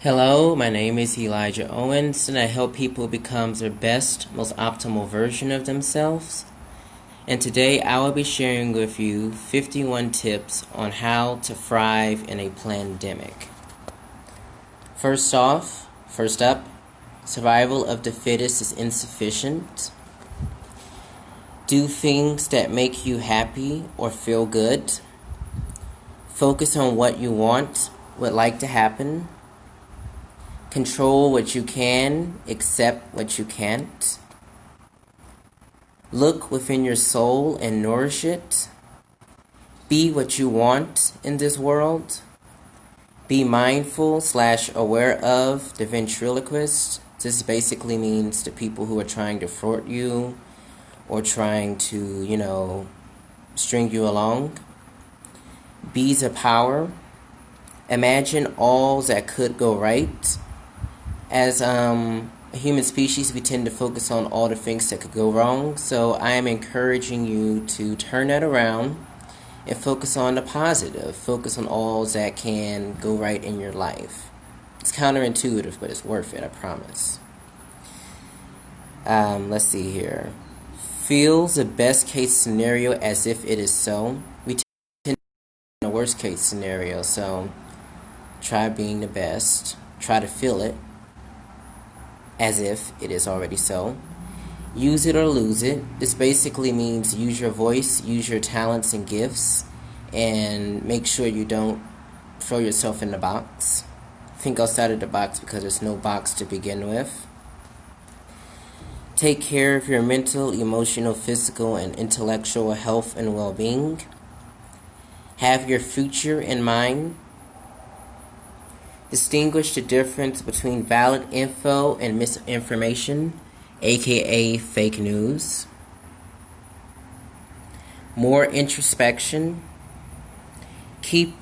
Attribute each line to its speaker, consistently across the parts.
Speaker 1: Hello, my name is Elijah Owens, and I help people become their best, most optimal version of themselves. And today I will be sharing with you 51 tips on how to thrive in a plandemic. First up, survival of the fittest is insufficient. Do things that make you happy or feel good. Focus on what you would like to happen. Control what you can, accept what you can't. Look within your soul and nourish it. Be what you want in this world. Be mindful/aware of the Ventriloquist. This basically means the people who are trying to thwart you or trying to, string you along. Be the power. Imagine all that could go right. As a human species, we tend to focus on all the things that could go wrong. So I am encouraging you to turn that around and focus on the positive. Focus on all that can go right in your life. It's counterintuitive, but it's worth it, I promise. Let's see here. Feel the best case scenario as if it is so. We tend to the worst case scenario, so try being the best. Try to feel it as if it is already so. Use it or lose it. This basically means use your voice, use your talents and gifts, and make sure you don't throw yourself in the box. Think outside of the box because there's no box to begin with. Take care of your mental, emotional, physical, and intellectual health and well-being. Have your future in mind. Distinguish the difference between valid info and misinformation, A.K.A. fake news. More introspection. Keep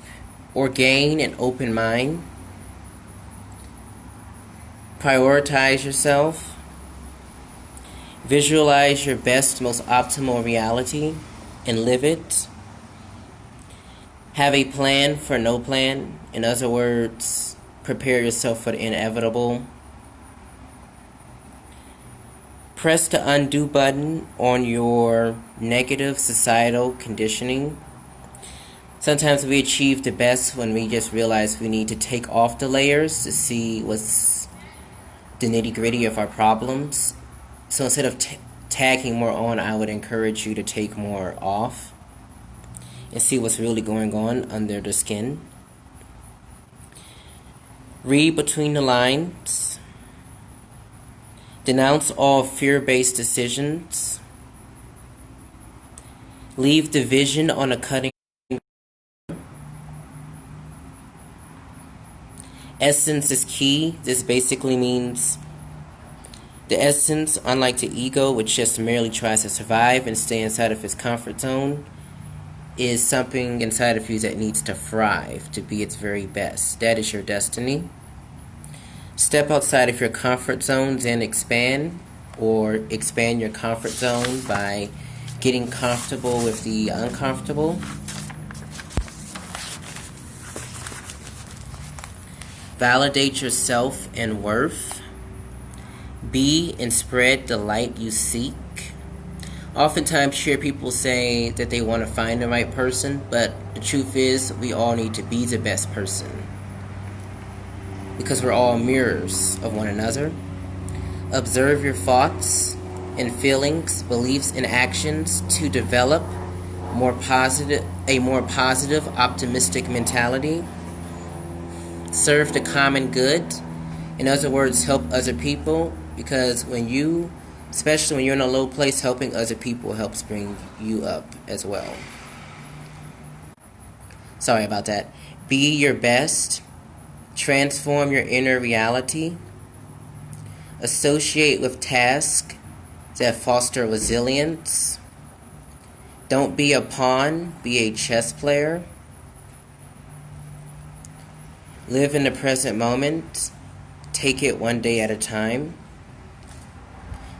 Speaker 1: or gain an open mind. Prioritize yourself. Visualize your best, most optimal reality and live it. Have a plan for no plan. In other words, prepare yourself for the inevitable. Press the undo button on your negative societal conditioning. Sometimes we achieve the best when we just realize we need to take off the layers to see what's the nitty-gritty of our problems. So instead of tagging more on, I would encourage you to take more off and see what's really going on under the skin. Read between the lines. Denounce all fear-based decisions. Leave division on a cutting. Essence is key. This basically means the essence, unlike the ego, which just merely tries to survive and stay inside of its comfort zone, is something inside of you that needs to thrive, to be its very best. That is your destiny. Step outside of your comfort zones and expand, or expand your comfort zone by getting comfortable with the uncomfortable. Validate yourself and worth. Be and spread the light you seek. Oftentimes you hear people say that they want to find the right person, but the truth is we all need to be the best person because we're all mirrors of one another. Observe your thoughts and feelings, beliefs, and actions to develop a more positive, optimistic mentality. Serve the common good. In other words, help other people, because especially when you're in a low place, helping other people helps bring you up as well. Sorry about that. Be your best. Transform your inner reality. Associate with tasks that foster resilience. Don't be a pawn, be a chess player. Live in the present moment. Take it one day at a time.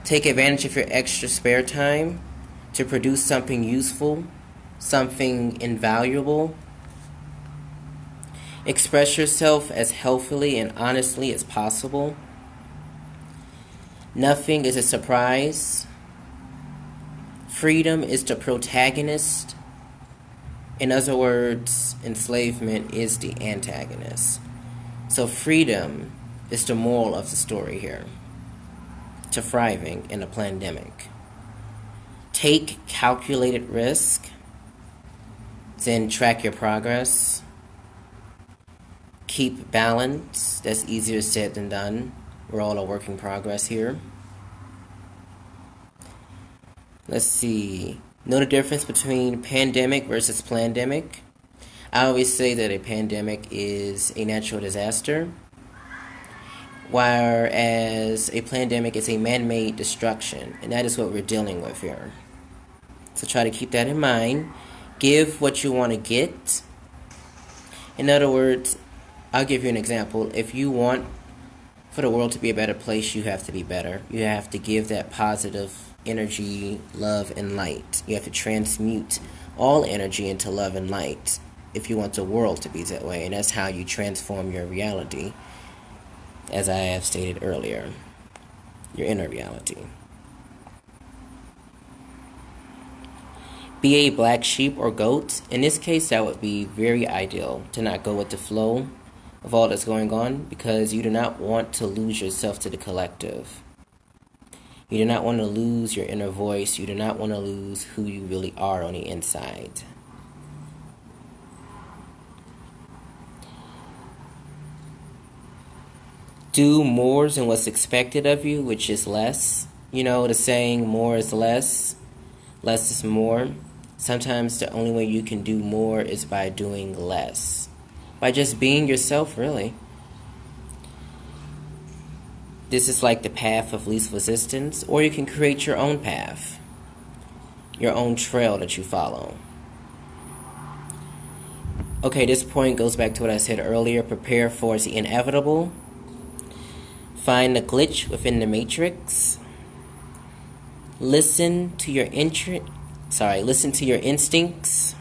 Speaker 1: Take advantage of your extra spare time to produce something useful, something invaluable. Express yourself as healthily and honestly as possible. Nothing is a surprise. Freedom is the protagonist. In other words, enslavement is the antagonist. So freedom is the moral of the story here to thriving in a plandemic. Take calculated risk, then track your progress. Keep balance. That's easier said than done. We're all a work in progress here. Let's see. Know the difference between pandemic versus plandemic? I always say that a pandemic is a natural disaster, whereas a plandemic is a man-made destruction, and that is what we're dealing with here. So try to keep that in mind. Give what you want to get. In other words, I'll give you an example. If you want for the world to be a better place, you have to be better. You have to give that positive energy, love, and light. You have to transmute all energy into love and light if you want the world to be that way. And that's how you transform your reality, as I have stated earlier, your inner reality. Be a black sheep or goat. In this case, that would be very ideal to not go with the flow of all that's going on, because you do not want to lose yourself to the collective. You do not want to lose your inner voice. You do not want to lose who you really are on the inside. Do more than what's expected of you, which is less. You know, the saying, more is less, less is more. Sometimes the only way you can do more is by doing less. By just being yourself, really. This is like the path of least resistance, or you can create your own path, your own trail that you follow. Okay, this point goes back to what I said earlier. Prepare for the inevitable. Find the glitch within the matrix. Listen to your instincts.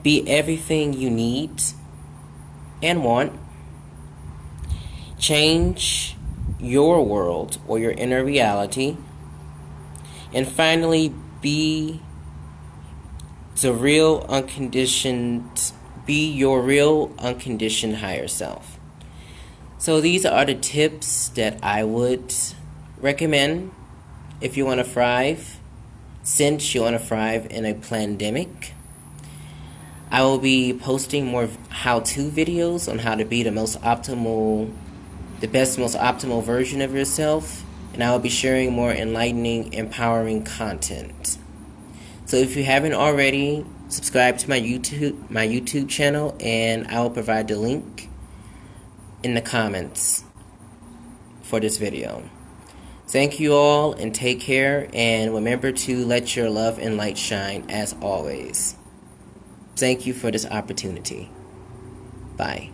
Speaker 1: Be everything you need and want. Change your world or your inner reality. And finally, be your real unconditioned higher self. So these are the tips that I would recommend if you want to thrive, since you want to thrive in a plandemic. I will be posting more how-to videos on how to be the most optimal version of yourself, and I will be sharing more enlightening, empowering content. So if you haven't already, subscribe to my YouTube channel, and I will provide the link in the comments for this video. Thank you all, and take care, and remember to let your love and light shine as always. Thank you for this opportunity. Bye.